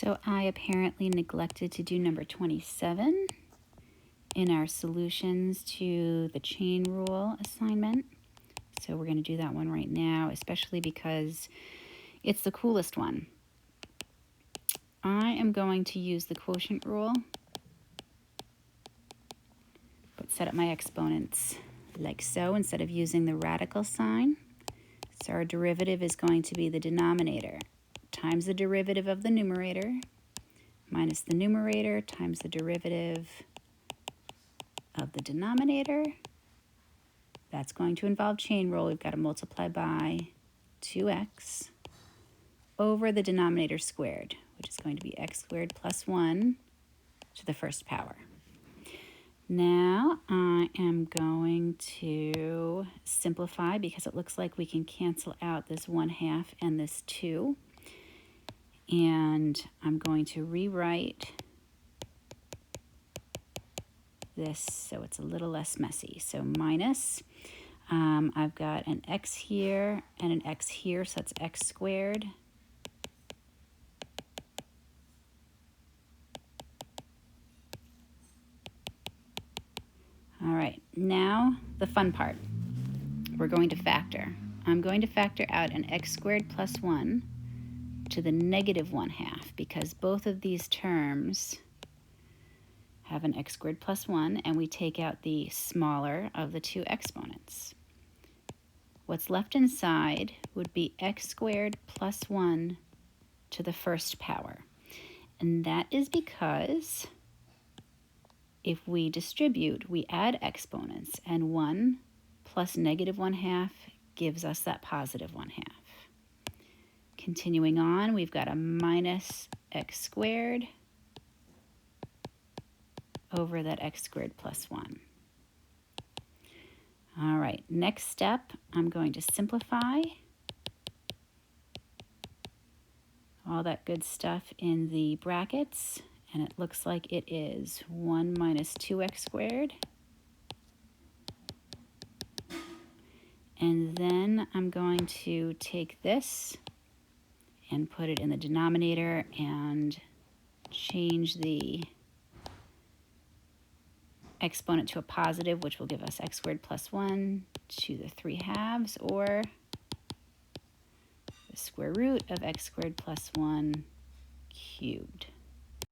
So I apparently neglected to do number 27 in our solutions to the chain rule assignment. So we're going to do that one right now, especially because it's the coolest one. I am going to use the quotient rule, but set up my exponents like so instead of using the radical sign. So our derivative is going to be the denominator times the derivative of the numerator minus the numerator times the derivative of the denominator. That's going to involve chain rule. We've got to multiply by 2x over the denominator squared, which is going to be x squared plus 1 to the first power. Now I am going to simplify because it looks like we can cancel out this 1/2 and this 2. And I'm going to rewrite this so it's a little less messy. So minus, I've got an x here and an x here, so that's x squared. All right, now the fun part. We're going to factor. I'm going to factor out an x squared plus 1 to the negative 1/2 because both of these terms have an x squared plus 1, and we take out the smaller of the two exponents. What's left inside would be x squared plus 1 to the first power. And that is because if we distribute, we add exponents, and 1 plus negative 1/2 gives us that positive 1/2. Continuing on, we've got a minus x squared over that x squared plus 1. All right, next step, I'm going to simplify all that good stuff in the brackets, and it looks like it is 1 minus 2x squared. And then I'm going to take this and put it in the denominator and change the exponent to a positive, which will give us x squared plus 1 to the 3/2, or the square root of x squared plus 1 cubed.